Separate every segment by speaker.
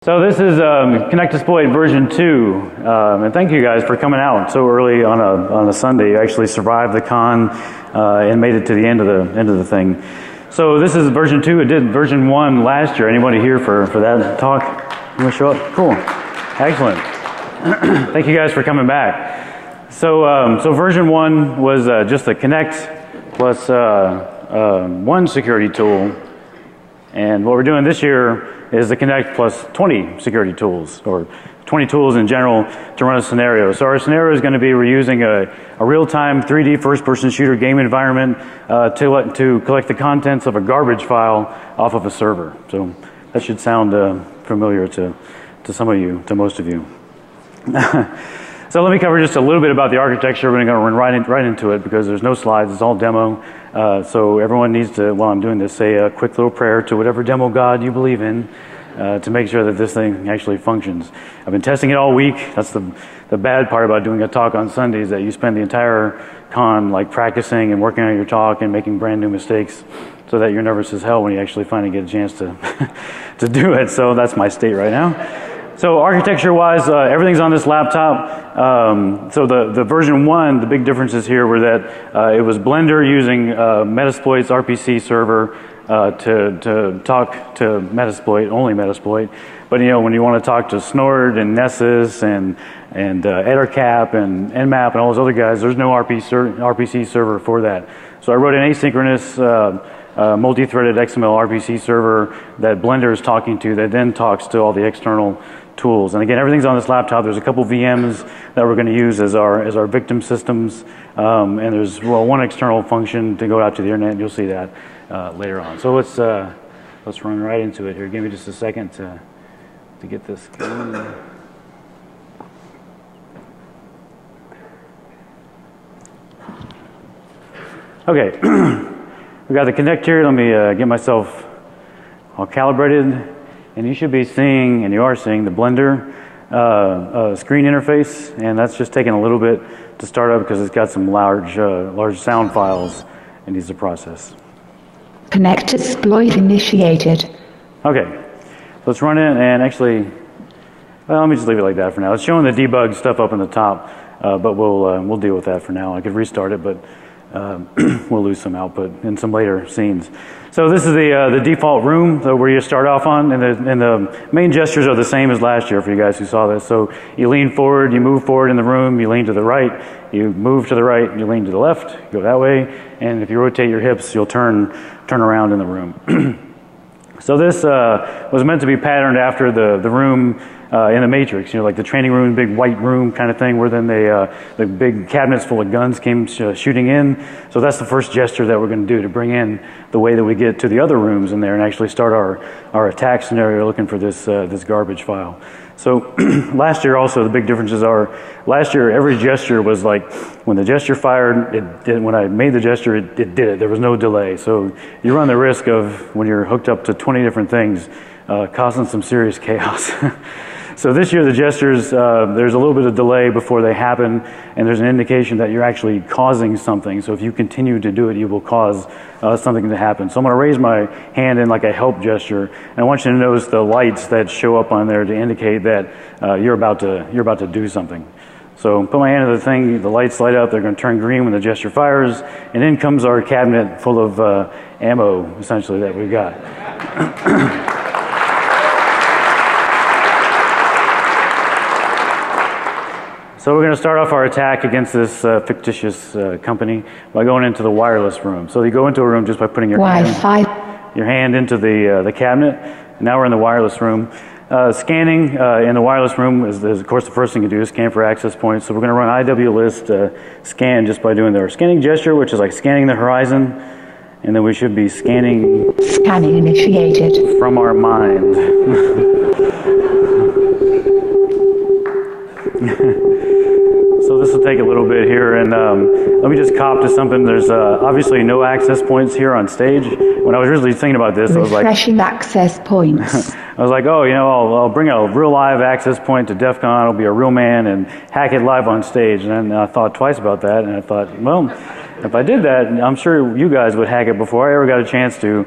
Speaker 1: So this is Kinectasploit version 2, and thank you guys for coming out so early on a Sunday. You actually survived the con and made it to the end of the thing. So this is version 2. It did version 1 last year. Anybody here for that talk? You want to show up? Cool, excellent. Thank you guys for coming back. So so version 1 was just the Kinect plus one security tool, and what we're doing this year is the Kinect plus 20 security tools, or 20 tools in general to run a scenario. So our scenario is going to be we're using a real-time 3D first-person shooter game environment to collect the contents of a garbage file off of a server. So that should sound familiar to some of you, to most of you. So let me cover just a little bit about the architecture. We're going to run right into it because there's no slides. It's all demo. So everyone needs to, while I'm doing this, say a quick little prayer to whatever demo god you believe in to make sure that this thing actually functions. I've been testing it all week. That's the bad part about doing a talk on Sundays, that you spend the entire con like practicing and working on your talk and making brand new mistakes so that you're nervous as hell when you actually finally get a chance to, to do it. So that's my state right now. So architecture-wise, everything's on this laptop. So the version 1, the big differences here were that it was Blender using Metasploit's RPC server to talk to Metasploit, only Metasploit. But you know, when you want to talk to Snort and Nessus and Ettercap and Nmap and all those other guys, there's no RPC server for that. So I wrote an asynchronous multi-threaded XML RPC server that Blender is talking to, that then talks to all the external tools. And again, everything's on this laptop. There's a couple VMs that we're going to use as our victim systems, and there's one external function to go out to the internet. And you'll see that later on. So let's run right into it here. Give me just a second to get this going. Okay, we got the Kinect here. Let me get myself all calibrated. And you should be seeing, and you are seeing, the Blender screen interface, and that's just taking a little bit to start up because it's got some large sound files it needs to process.
Speaker 2: Kinectasploit initiated.
Speaker 1: Okay, let's run it, and actually, well, let me just leave it like that for now. It's showing the debug stuff up in the top, but we'll deal with that for now. I could restart it, but we'll lose some output in some later scenes. So this is the default room where you start off on, and the main gestures are the same as last year for you guys who saw this. So you lean forward, you move forward in the room, you lean to the right, you move to the right, you lean to the left, you go that way, and if you rotate your hips, you'll turn around in the room. So this was meant to be patterned after the room in the Matrix, you know, like the training room, big white room kind of thing, where then the big cabinets full of guns came shooting in. So that's the first gesture that we're going to do to bring in the way that we get to the other rooms in there and actually start our attack scenario looking for this garbage file. So last year also the big differences are, last year every gesture was like, when the gesture fired, it did, when I made the gesture, it did it. There was no delay. So you run the risk of, when you're hooked up to 20 different things, causing some serious chaos. So this year the gestures, there's a little bit of delay before they happen, and there's an indication that you're actually causing something. So if you continue to do it, you will cause something to happen. So I'm going to raise my hand in like a help gesture, and I want you to notice the lights that show up on there to indicate that you're about to do something. So put my hand to the thing, the lights light up, they're going to turn green when the gesture fires, and in comes our cabinet full of ammo, essentially, that we've got. So we're going to start off our attack against this fictitious company by going into the wireless room. So you go into a room just by putting your hand into the cabinet. And now we're in the wireless room. Scanning in the wireless room is of course the first thing you do is scan for access points. So we're going to run IWList scan just by doing the scanning gesture, which is like scanning the horizon. And then we should be scanning
Speaker 2: initiated
Speaker 1: from our mind. So this will take a little bit here, and let me just cop to something. There's obviously no access points here on stage. When I was originally thinking about this, I was like,
Speaker 2: refreshing access points.
Speaker 1: I was like, oh, you know, I'll bring a real live access point to DEFCON. I'll be a real man and hack it live on stage. And then I thought twice about that, and I thought, well, if I did that, I'm sure you guys would hack it before I ever got a chance to.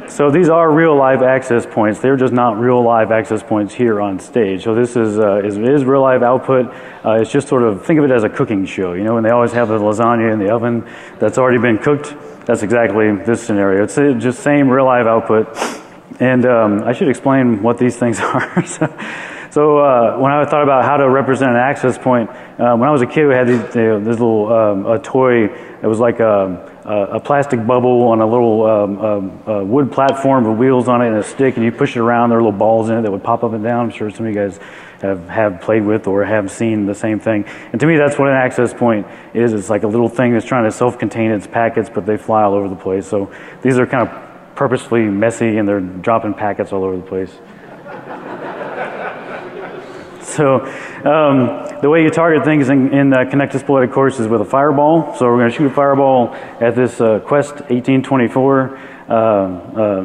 Speaker 1: So these are real live access points. They're just not real live access points here on stage. So this is real live output. It's just sort of, think of it as a cooking show. You know, when they always have the lasagna in the oven that's already been cooked, that's exactly this scenario. It's just same real live output. And I should explain what these things are. So when I thought about how to represent an access point, when I was a kid, we had this little a toy that was like a plastic bubble on a little wood platform with wheels on it and a stick, and you push it around. There were little balls in it that would pop up and down. I'm sure some of you guys have played with or have seen the same thing. And to me, that's what an access point is. It's like a little thing that's trying to self-contain its packets, but they fly all over the place. So these are kind of purposefully messy, and they're dropping packets all over the place. So the way you target things in KinectaSploit, of course, is with a fireball. So we're going to shoot a fireball at this Quest 1824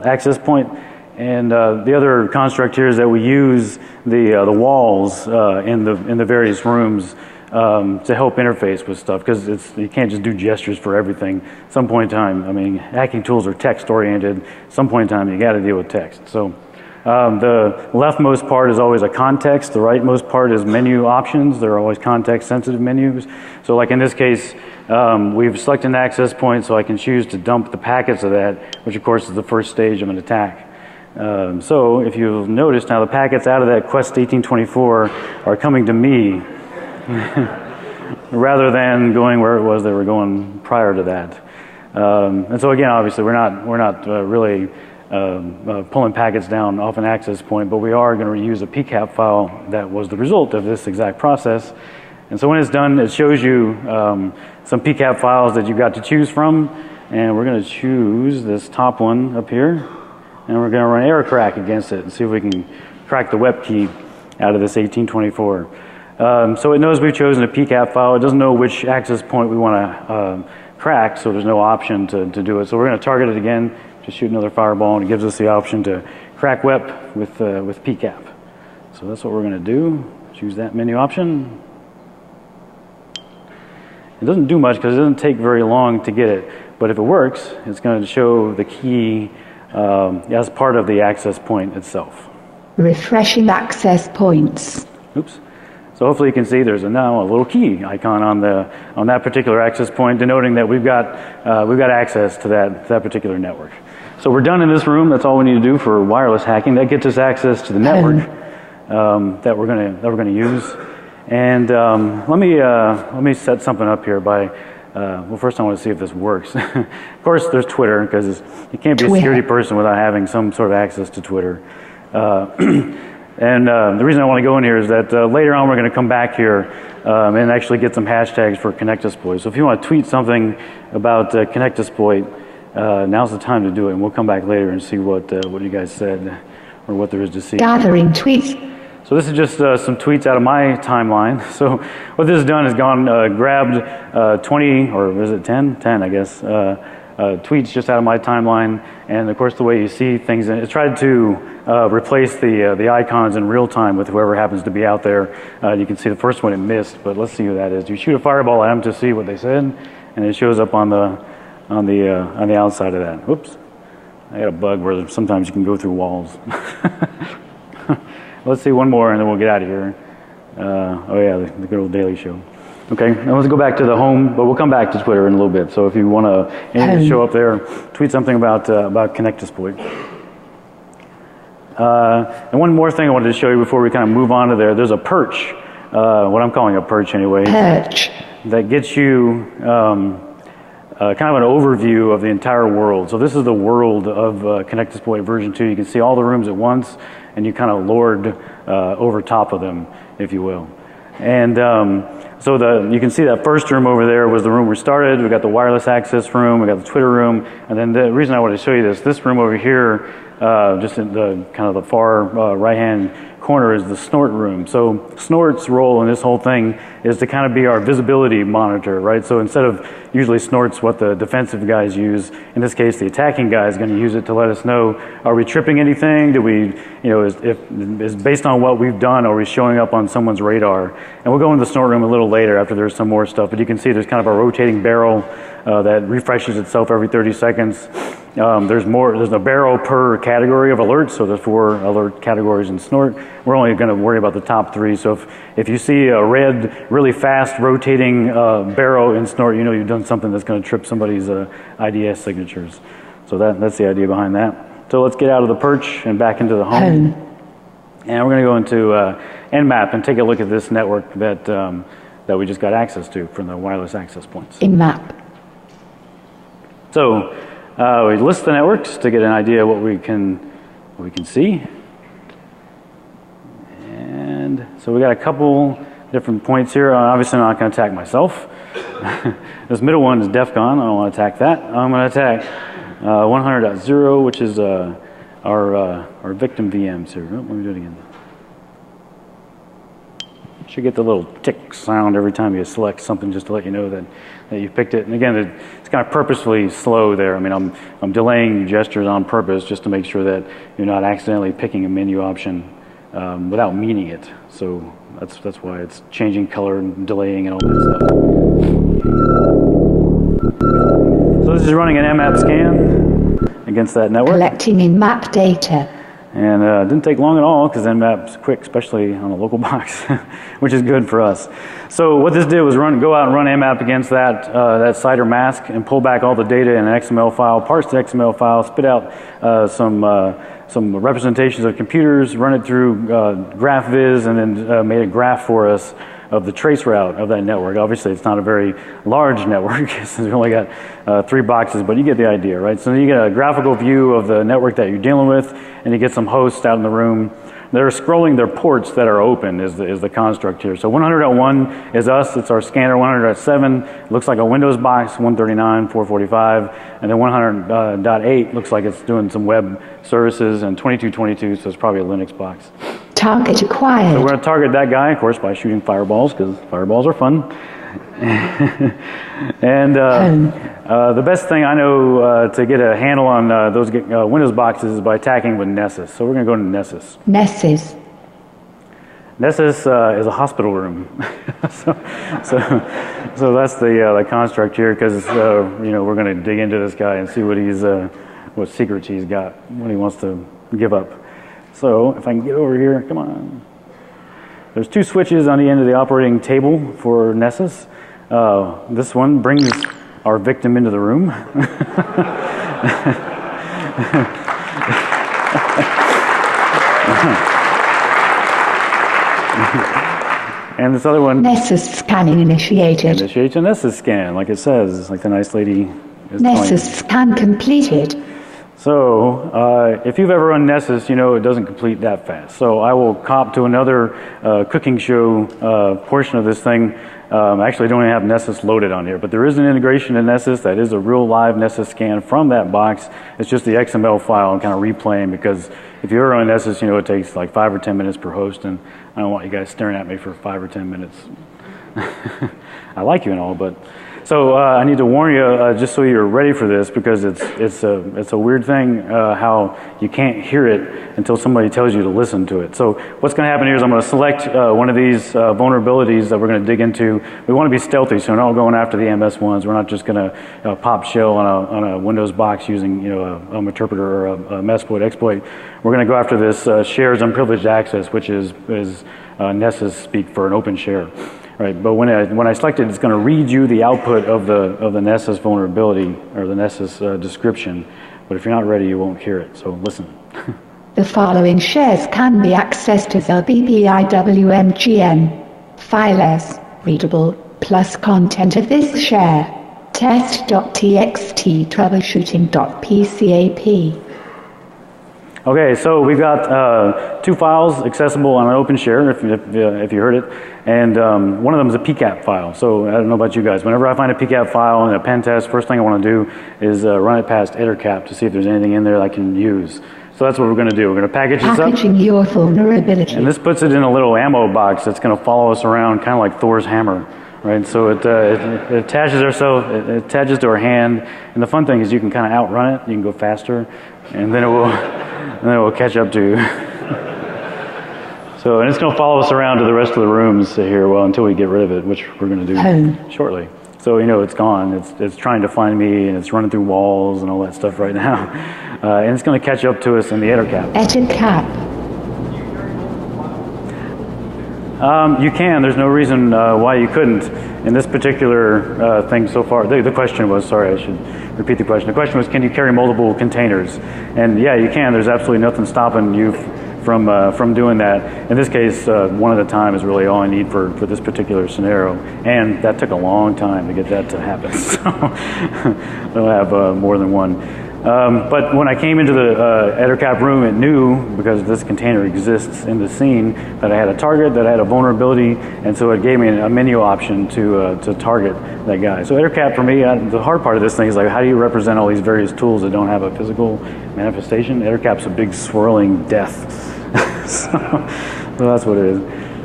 Speaker 1: access point. And the other construct here is that we use the walls in the various rooms to help interface with stuff, because you can't just do gestures for everything. At some point in time, I mean, hacking tools are text-oriented. At some point in time, you got to deal with text. So the leftmost part is always a context. The rightmost part is menu options. They're always context-sensitive menus. So like in this case, we've selected an access point, so I can choose to dump the packets of that, which of course is the first stage of an attack. So if you've noticed now, the packets out of that Quest 1824 are coming to me rather than going where it was they were going prior to that. And so again, obviously we're not really pulling packets down off an access point, but we are going to reuse a PCAP file that was the result of this exact process. And so when it's done, it shows you some PCAP files that you've got to choose from, and we're going to choose this top one up here, and we're going to run error crack against it and see if we can crack the web key out of this 1824. So it knows we've chosen a PCAP file. It doesn't know which access point we want to crack, so there's no option to do it. So we're going to target it again, just shoot another fireball, and it gives us the option to crack WEP with PCAP. So that's what we're going to do. Choose that menu option. It doesn't do much because it doesn't take very long to get it, but if it works, it's going to show the key as part of the access point itself.
Speaker 2: Refreshing access points.
Speaker 1: Oops. So hopefully you can see there's now a little key icon on that particular access point, denoting that we've got access to that particular network. So we're done in this room. That's all we need to do for wireless hacking. That gets us access to the network that we're gonna use. And let me set something up here by. Well, first I want to see if this works. Of course, there's Twitter, because you can't be a security person without having some sort of access to Twitter. And the reason I want to go in here is that later on we're going to come back here and actually get some hashtags for KinectaSploit. So if you want to tweet something about KinectaSploit, now's the time to do it. And we'll come back later and see what you guys said or what there is to see.
Speaker 2: Gathering tweets.
Speaker 1: So this is just some tweets out of my timeline. So what this has done is grabbed 20, or is it 10? 10, I guess. Tweets just out of my timeline, and of course the way you see things, and it tried to replace the icons in real time with whoever happens to be out there. You can see the first one it missed, but let's see who that is. You shoot a fireball at them to see what they said, and it shows up on the outside of that. Whoops, I got a bug where sometimes you can go through walls. Let's see one more, and then we'll get out of here. Oh yeah, the good old Daily Show. Okay, now let's go back to the home, but we'll come back to Twitter in a little bit. So if you want to show up there, tweet something about KinectaSploit. And one more thing I wanted to show you before we kind of move on to there. There's a perch, what I'm calling a perch anyway.
Speaker 2: Perch.
Speaker 1: That gets you kind of an overview of the entire world. So this is the world of KinectaSploit version 2. You can see all the rooms at once, and you kind of lord over top of them, if you will. And so you can see that first room over there was the room we started. We got the wireless access room, we got the Twitter room, and then the reason I wanted to show you this room over here, just in the kind of the far right-hand corner, is the snort room. So snort's role in this whole thing is to kind of be our visibility monitor, right? So instead of usually snorts what the defensive guys use. In this case, the attacking guy is going to use it to let us know, are we tripping anything? Do we, is based on what we've done, are we showing up on someone's radar? And we'll go into the snort room a little later after there's some more stuff, but you can see there's kind of a rotating barrel that refreshes itself every 30 seconds. There's a barrel per category of alerts, so there's 4 alert categories in snort. We're only going to worry about the top 3, so if you see a red, really fast rotating barrel in snort, you know you've done something that's going to trip somebody's IDS signatures. So that's the idea behind that. So let's get out of the perch and back into the home. And we're going to go into Nmap and take a look at this network that we just got access to from the wireless access points.
Speaker 2: Nmap.
Speaker 1: So we list the networks to get an idea of what we can see. And so we got a couple different points here. Obviously I'm not going to attack myself. This middle one is DEFCON. I don't want to attack that. I'm going to attack 100.0, which is our victim VMs here. Oh, let me do it again. Should get the little tick sound every time you select something, just to let you know that you picked it. And again, it's kind of purposefully slow there. I mean, I'm delaying gestures on purpose just to make sure that you're not accidentally picking a menu option without meaning it. So that's why it's changing color and delaying and all that stuff. So this is running an Nmap scan against that network.
Speaker 2: Collecting Nmap data.
Speaker 1: And it didn't take long at all, because Nmap's quick, especially on a local box, which is good for us. So what this did was go out and run Nmap against that CIDR mask and pull back all the data in an XML file, parse the XML file, spit out some representations of computers, run it through GraphViz, and then made a graph for us of the trace route of that network. Obviously, it's not a very large network since we only got 3 boxes, but you get the idea, right? So you get a graphical view of the network that you're dealing with, and you get some hosts out in the room. They're scrolling their ports that are open is the construct here. So 100.1 is us, it's our scanner. 100.7 looks like a Windows box, 139, 445, and then 100.8 looks like it's doing some web services, and 2222, so it's probably a Linux box.
Speaker 2: Target acquired.
Speaker 1: So we're going to target that guy, of course, by shooting fireballs, because fireballs are fun. And the best thing I know to get a handle on those Windows boxes is by attacking with Nessus. So we're going to go into Nessus.
Speaker 2: Nessus.
Speaker 1: Nessus is a hospital room. so that's the construct here, because we're going to dig into this guy and see what secrets he's got, what he wants to give up. So if I can get over here, come on. There's 2 switches on the end of the operating table for Nessus. This one brings our victim into the room. And this other one.
Speaker 2: Nessus scanning initiated.
Speaker 1: Initiates a Nessus scan, like it says, like the nice lady is
Speaker 2: Nessus scan completed.
Speaker 1: So if you've ever run Nessus, you know it doesn't complete that fast. So I will cop to another cooking show portion of this thing. I actually don't even have Nessus loaded on here, but there is an integration in Nessus that is a real live Nessus scan from that box. It's just the XML file and kind of replaying, because if you're on Nessus, you know it takes like 5 or 10 minutes per host, and I don't want you guys staring at me for 5 or 10 minutes. I like you and all, but... So I need to warn you, just so you're ready for this, because it's a weird thing how you can't hear it until somebody tells you to listen to it. So what's going to happen here is I'm going to select one of these vulnerabilities that we're going to dig into. We want to be stealthy, so we're not going after the MS ones. We're not just going to pop shell on a Windows box using a interpreter or a Mesploit exploit. We're going to go after this shares unprivileged access, which is Nessus speak for an open share. Right, but when I select it, it's going to read you the output of the Nessus vulnerability, or the Nessus description. But if you're not ready, you won't hear it. So listen.
Speaker 2: The following shares can be accessed as LBPIWMGN. File as readable, plus content of this share. Test.txt troubleshooting.pcap.
Speaker 1: Okay, so we've got 2 files accessible on an open share, if you heard it, and one of them is a PCAP file. So I don't know about you guys. Whenever I find a PCAP file in a pen test, first thing I want to do is run it past EtterCap to see if there's anything in there that I can use. So that's what we're going to do. We're going to package this up.
Speaker 2: Packaging your vulnerability.
Speaker 1: And this puts it in a little ammo box that's going to follow us around, kind of like Thor's hammer. right? So it attaches it attaches to our hand, and the fun thing is you can kind of outrun it. You can go faster, and then it will catch up to you. So, and it's going to follow us around to the rest of the rooms here, well, until we get rid of it, which we're going to do shortly. So, you know, it's gone. It's trying to find me, and it's running through walls and all that stuff right now. And it's going to catch up to us in the EtherCap.
Speaker 2: EtherCap.
Speaker 1: You can. There's no reason why you couldn't. In this particular thing so far, the question was, sorry, I should repeat the question. The question was, can you carry multiple containers? And yeah, you can. There's absolutely nothing stopping you from doing that. In this case, one at a time is really all I need for this particular scenario. And that took a long time to get that to happen. So I'll have more than one. But when I came into the EtherCap room, it knew, because this container exists in the scene, that I had a target, that I had a vulnerability, and so it gave me a menu option to target that guy. So EtherCap for me, the hard part of this thing is like, how do you represent all these various tools that don't have a physical manifestation? EtherCap's a big swirling death. so that's what it is.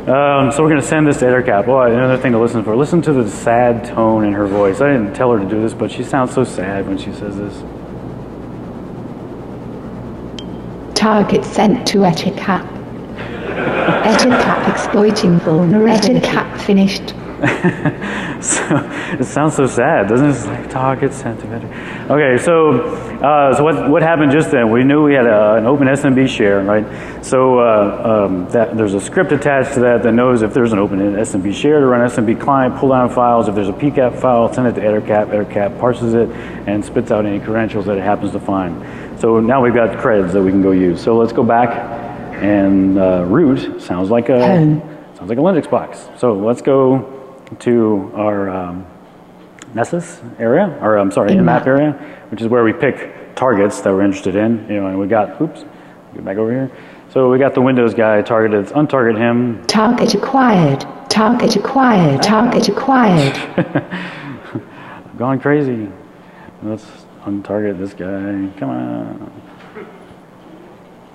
Speaker 1: So we're going to send this to EtherCap. Oh, another thing to listen for. Listen to the sad tone in her voice. I didn't tell her to do this, but she sounds so sad when she says this.
Speaker 2: Target sent to EtherCap. EtherCap exploiting vulnerability. EtherCap finished.
Speaker 1: So it sounds so sad, doesn't it? It's like target sent to EtherCap. Okay, so what happened just then? We knew we had an open SMB share, right? So that there's a script attached to that knows if there's an open SMB share to run SMB client, pull down files. If there's a PCAP file, send it to EtherCap. EtherCap parses it and spits out any credentials that it happens to find. So now we've got creds that we can go use. So let's go back and root sounds like a Linux box. So let's go to our Nessus area, or I'm sorry, in-map area, which is where we pick targets that we're interested in. You know, and we got, oops, get back over here. So we got the Windows guy targeted. Let's untarget him.
Speaker 2: Target acquired. Target acquired. Target acquired.
Speaker 1: I've gone crazy. Let's untarget this guy. Come on.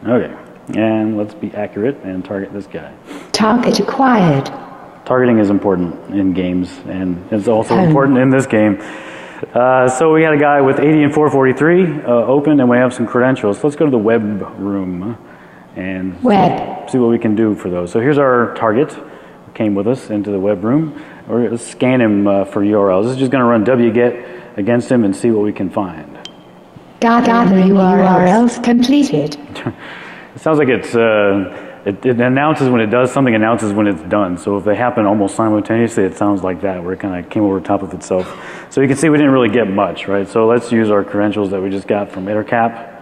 Speaker 1: Okay, and let's be accurate and target this guy. Target acquired. Targeting is important in games, and it's also important in this game. So we had a guy with 80 and 443 open, and we have some credentials. Let's go to the web room and see what we can do for those. So here's our target. Came with us into the web room. We're going to scan him for URLs. This is just going to run wget against him and see what we can find.
Speaker 2: Gather URLs completed.
Speaker 1: It sounds like it's it announces when it does something, announces when it's done. So if they happen almost simultaneously, it sounds like that, where it kind of came over top of itself. So you can see we didn't really get much, right? So let's use our credentials that we just got from EtherCap.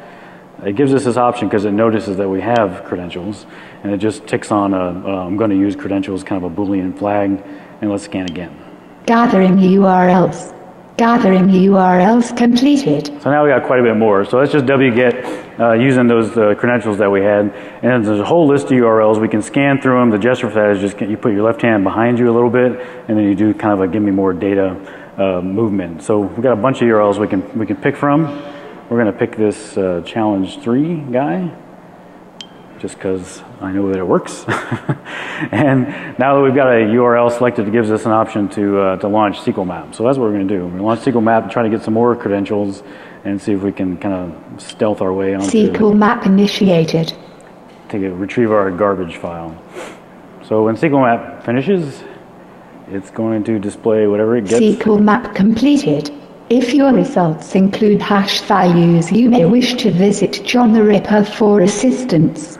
Speaker 1: It gives us this option because it notices that we have credentials, and it just ticks on I'm going to use credentials, kind of a Boolean flag, and let's scan again.
Speaker 2: Gathering URLs. Gathering URLs completed.
Speaker 1: So now we got quite a bit more. So let's just wget using those credentials that we had. And there's a whole list of URLs. We can scan through them. The gesture for that is just you put your left hand behind you a little bit, and then you do kind of a give me more data movement. So we've got a bunch of URLs we can pick from. We're going to pick this challenge 3 guy, just because I know that it works. And now that we've got a URL selected, it gives us an option to launch SQL Map. So that's what we're going to do. We're going to launch SQL Map and try to get some more credentials and see if we can kind of stealth our way onto
Speaker 2: SQL Map initiated.
Speaker 1: Retrieve our garbage file. So when SQL Map finishes, it's going to display whatever it gets.
Speaker 2: SQL Map completed. If your results include hash values, you may wish to visit John the Ripper for assistance.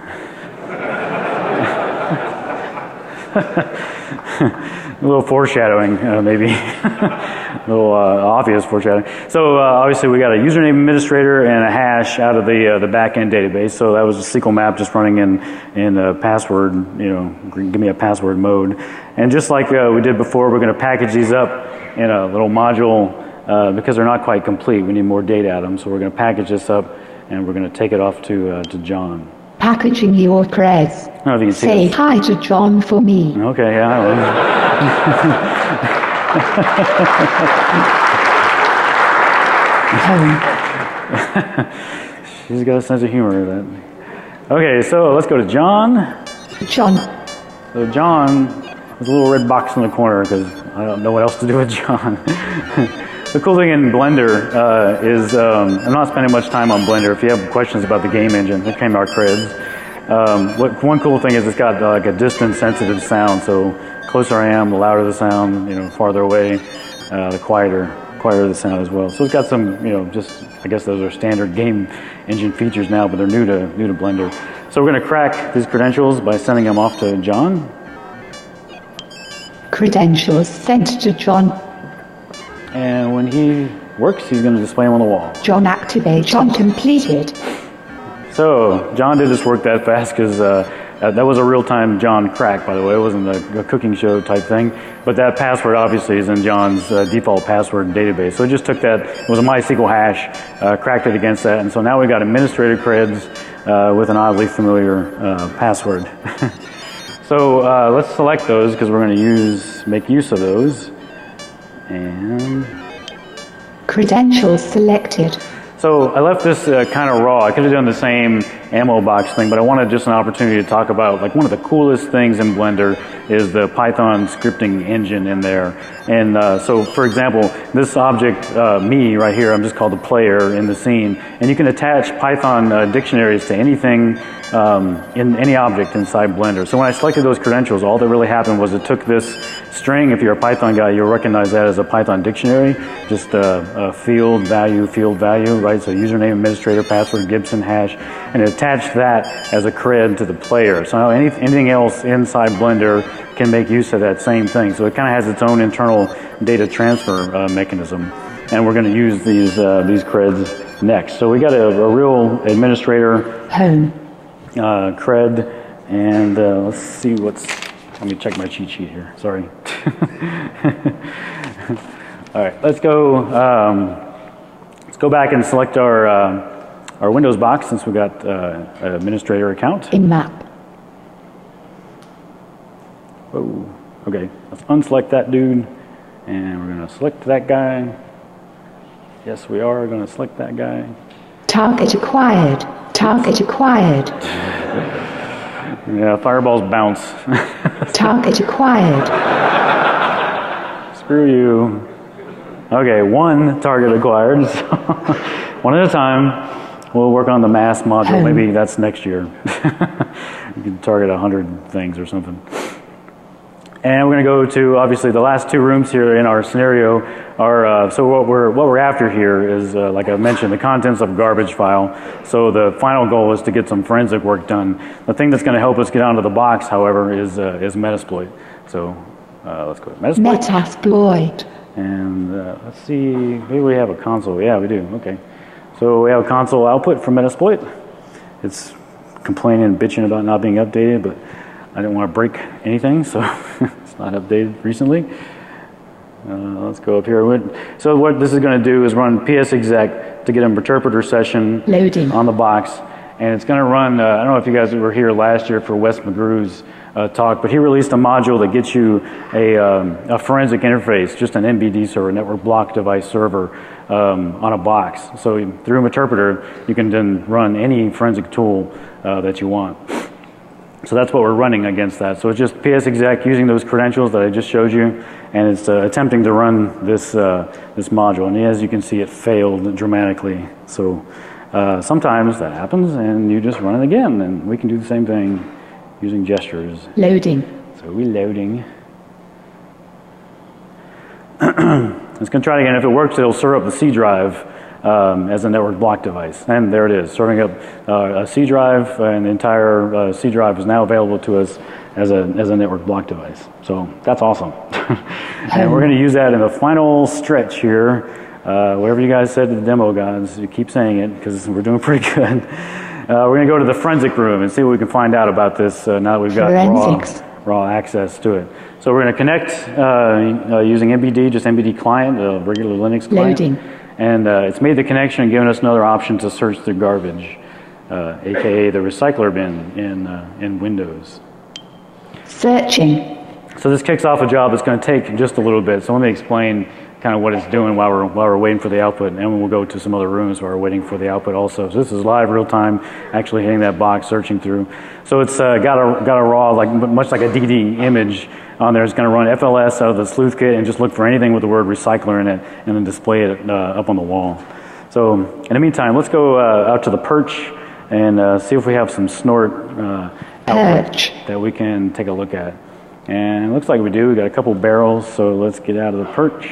Speaker 1: A little foreshadowing, maybe. A little obvious foreshadowing. So obviously we got a username administrator and a hash out of the back-end database. So that was a SQL map just running in a password, give me a password mode. And just like we did before, we're going to package these up in a little module because they're not quite complete. We need more data out of them. So we're going to package this up and we're going to take it off to John.
Speaker 2: Packaging your creds.
Speaker 1: I don't know if you can see
Speaker 2: Say
Speaker 1: this.
Speaker 2: hi to John for me.
Speaker 1: Okay, yeah, I will. She's got a sense of humor. That. Okay, so let's go to John.
Speaker 2: John.
Speaker 1: So John, there's a little red box in the corner because I don't know what else to do with John. The cool thing in Blender is I'm not spending much time on Blender. If you have questions about the game engine, it came to our creds. One cool thing is it's got like a distance sensitive sound, so closer I am, the louder the sound, farther away, the quieter the sound as well. So it's got some, just, I guess those are standard game engine features now, but they're new to Blender. So we're going to crack these credentials by sending them off to John.
Speaker 2: Credentials sent to John.
Speaker 1: And when he works, he's going to display them on the wall.
Speaker 2: John activate. John completed.
Speaker 1: So John did this work that fast because that was a real-time John crack, by the way. It wasn't a cooking show type thing. But that password obviously is in John's default password database. So it just took that, it was a MySQL hash, cracked it against that. And so now we've got administrator creds with an oddly familiar password. So let's select those because we're going to make use of those. And
Speaker 2: credentials selected.
Speaker 1: So I left this kind of raw. I could have done the same ammo box thing, but I wanted just an opportunity to talk about, like, one of the coolest things in Blender is the Python scripting engine in there. And so, for example, this object, me right here, I'm just called the player in the scene, and you can attach Python dictionaries to anything in any object inside Blender. So when I selected those credentials, all that really happened was it took this string. If you're a Python guy, you'll recognize that as a Python dictionary, just a field value, right? So username, administrator, password, Gibson hash, and it attached that as a cred to the player. So now anything else inside Blender can make use of that same thing. So it kind of has its own internal data transfer mechanism. And we're going to use these creds next. So we got a real administrator
Speaker 2: home
Speaker 1: cred, and let's see let me check my cheat sheet here. Sorry. All right, let's go back and select our Windows box since we got an administrator account.
Speaker 2: In map.
Speaker 1: Whoa. Okay, let's unselect that dude, and we're going to select that guy. Yes, we are going to select that guy.
Speaker 2: Target acquired. Target acquired.
Speaker 1: Yeah, fireballs bounce.
Speaker 2: Target acquired.
Speaker 1: Screw you. Okay, one target acquired. So one at a time. We'll work on the mass module. Maybe that's next year. You can target 100 things or something. And we're going to go to, obviously, the last two rooms here in our scenario are, so what we're after here is, like I mentioned, the contents of a garbage file. So the final goal is to get some forensic work done. The thing that's going to help us get onto the box, however, is Metasploit. So let's go to Metasploit.
Speaker 2: Metasploit.
Speaker 1: And let's see, maybe we have a console. Yeah, we do. Okay. So we have a console output from Metasploit. It's complaining and bitching about not being updated, but I didn't want to break anything, so it's not updated recently. Let's go up here. So what this is going to do is run psexec to get an interpreter session
Speaker 2: loading
Speaker 1: on the box. And it's going to run, I don't know if you guys were here last year for Wes McGrew's talk, but he released a module that gets you a forensic interface, just an NBD server, network block device server on a box. So through an interpreter, you can then run any forensic tool that you want. So that's what we're running against that. So it's just psexec using those credentials that I just showed you, and it's attempting to run this module. And as you can see, it failed dramatically. So sometimes that happens, and you just run it again, and we can do the same thing using gestures.
Speaker 2: Loading.
Speaker 1: So we're loading. It's going to try it again. If it works, it'll serve up the C drive as a network block device. And there it is, serving up a C drive, and the entire C drive is now available to us as a network block device. So that's awesome. And we're going to use that in the final stretch here. Whatever you guys said to the demo guys, you keep saying it because we're doing pretty good. We're going to go to the forensic room and see what we can find out about this now that we've got raw access to it. So we're going to connect using MBD, just MBD client, a regular Linux client.
Speaker 2: Loading.
Speaker 1: And it's made the connection and given us another option to search the garbage, aka the recycler bin in Windows.
Speaker 2: Searching.
Speaker 1: So this kicks off a job that's going to take just a little bit. So let me explain kind of what it's doing while we're waiting for the output, and we'll go to some other rooms while we're waiting for the output also. So this is live, real time, actually hitting that box, searching through. So it's got a raw, like much like a DD image on there. It's going to run FLS out of the sleuth kit and just look for anything with the word recycler in it, and then display it up on the wall. So in the meantime, let's go out to the perch and see if we have some snort output that we can take a look at. And it looks like we do. We got a couple barrels, so let's get out of the perch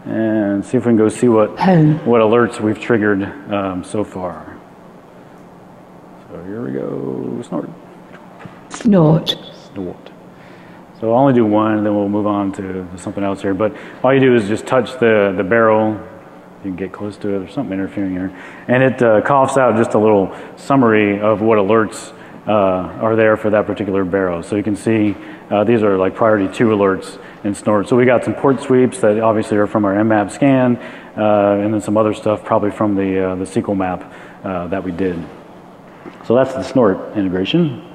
Speaker 1: and see if we can go see what alerts we've triggered so far. So here we go. Snort.
Speaker 2: Snort.
Speaker 1: Snort. So I'll only do one, and then we'll move on to something else here. But all you do is just touch the barrel. You can get close to it. There's something interfering here. And it coughs out just a little summary of what alerts are there for that particular barrel. So you can see these are like priority 2 alerts in Snort. So we got some port sweeps that obviously are from our mmap scan, and then some other stuff probably from the SQL map that we did. So that's the Snort integration.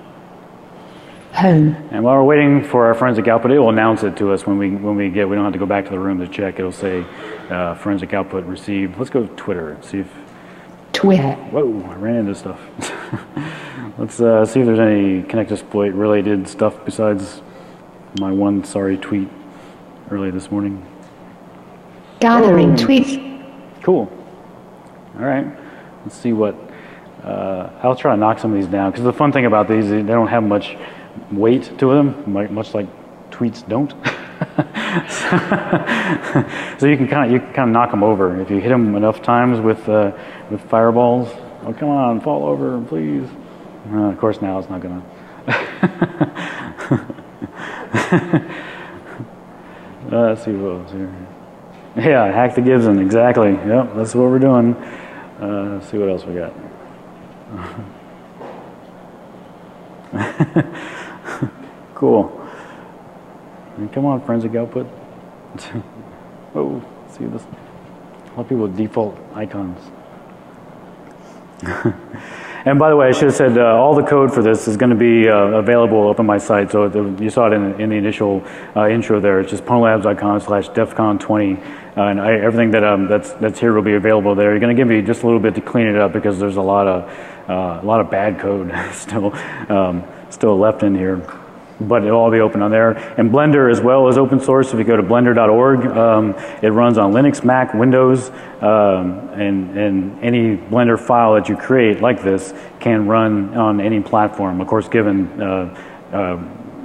Speaker 2: Home.
Speaker 1: And while we're waiting for our forensic output, it will announce it to us when we don't have to go back to the room to check. It'll say forensic output received. Let's go to Twitter and see if...
Speaker 2: Twitter.
Speaker 1: Whoa, I ran into stuff. Let's see if there's any Kinectasploit related stuff besides my one sorry tweet early this morning.
Speaker 2: Gathering tweets.
Speaker 1: Cool. All right. Let's see what... I'll try to knock some of these down, because the fun thing about these, they don't have much weight to them, much like tweets don't. So you can kind of knock them over if you hit them enough times with fireballs. Oh, come on, fall over, please. Of course, now it's not gonna. Let's see what else here. Yeah, hack the Gibson, exactly. Yep, that's what we're doing. Let's see what else we got. Cool. And come on, forensic output. Oh, see this. A lot of people with default icons. And by the way, I should have said all the code for this is going to be available up on my site. So you saw it in the initial intro there. It's just punolabs.com/defcon20, and everything that's here will be available there. You're going to give me just a little bit to clean it up, because there's a lot of bad code still left in here. But it'll all be open on there. And Blender as well is open source. If you go to blender.org, it runs on Linux, Mac, Windows, and any Blender file that you create like this can run on any platform. Of course, given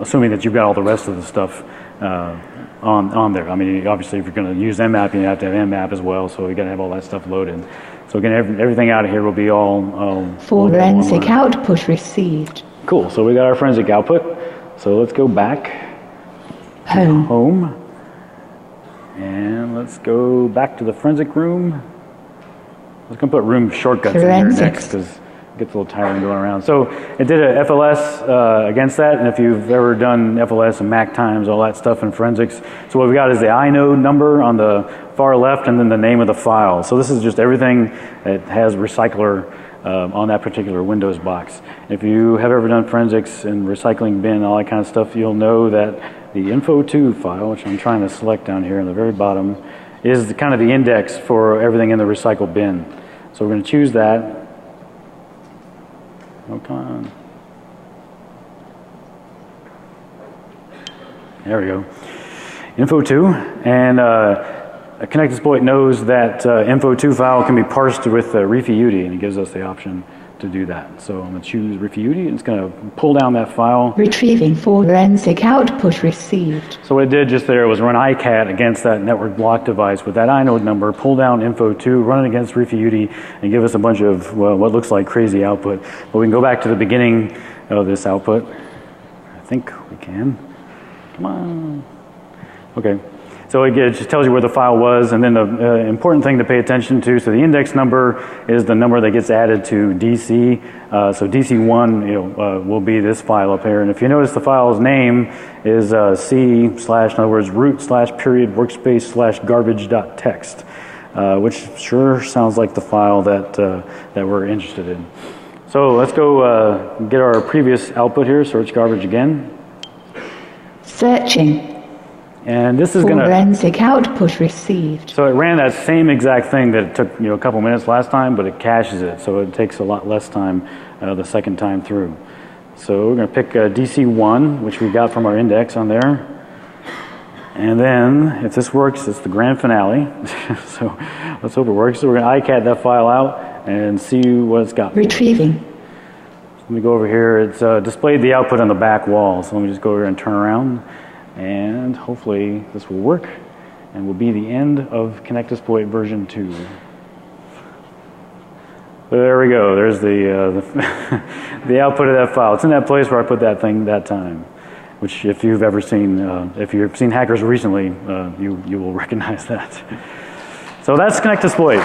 Speaker 1: assuming that you've got all the rest of the stuff on there. I mean, obviously, if you're going to use mmap, you have to have mmap as well. So you got to have all that stuff loaded. So again, everything out of here will be all
Speaker 2: forensic output received.
Speaker 1: Cool. So we got our forensic output. So let's go back to home, and let's go back to the forensic room. Let's go put room shortcuts in here next, because it gets a little tiring going around. So it did a FLS against that, and if you've ever done FLS and MAC times, all that stuff in forensics. So what we got is the inode number on the far left, and then the name of the file. So this is just everything that has recycler on that particular Windows box. If you have ever done forensics and recycling bin, all that kind of stuff, you'll know that the info2 file, which I'm trying to select down here in the very bottom, is kind of the index for everything in the recycle bin. So we're going to choose that. Oh, come on. There we go. Info2, and Kinectasploit knows that info2 file can be parsed with refiuti, and it gives us the option to do that. So I'm going to choose refiuti, and it's going to pull down that file.
Speaker 2: Retrieving forensic output received.
Speaker 1: So what it did just there was run icat against that network block device with that inode number, pull down info2, run it against refiuti, and give us a bunch of, well, what looks like crazy output. But we can go back to the beginning of this output. I think we can. Come on. Okay. So it just tells you where the file was, and then the important thing to pay attention to, so the index number is the number that gets added to DC. So DC1 will be this file up here. And if you notice, the file's name is C/ in other words, root/period workspace/garbage.txt, which sure sounds like the file that we're interested in. So let's go get our previous output here, search garbage again.
Speaker 2: Searching.
Speaker 1: And this is going to...
Speaker 2: Forensic output received.
Speaker 1: So it ran that same exact thing that it took, a couple minutes last time, but it caches it, so it takes a lot less time the second time through. So we're going to pick DC1, which we got from our index on there. And then, if this works, it's the grand finale. So let's hope it works. So we're going to iCat that file out and see what it's got.
Speaker 2: Retrieving.
Speaker 1: Let me go over here. It's displayed the output on the back wall. So let me just go over and turn around. And hopefully this will work. And will be the end of KinectSploit version 2. There we go. There's the output of that file. It's in that place where I put that thing that time. Which, if you've ever seen, if you've seen hackers recently, you will recognize that. So that's KinectSploit.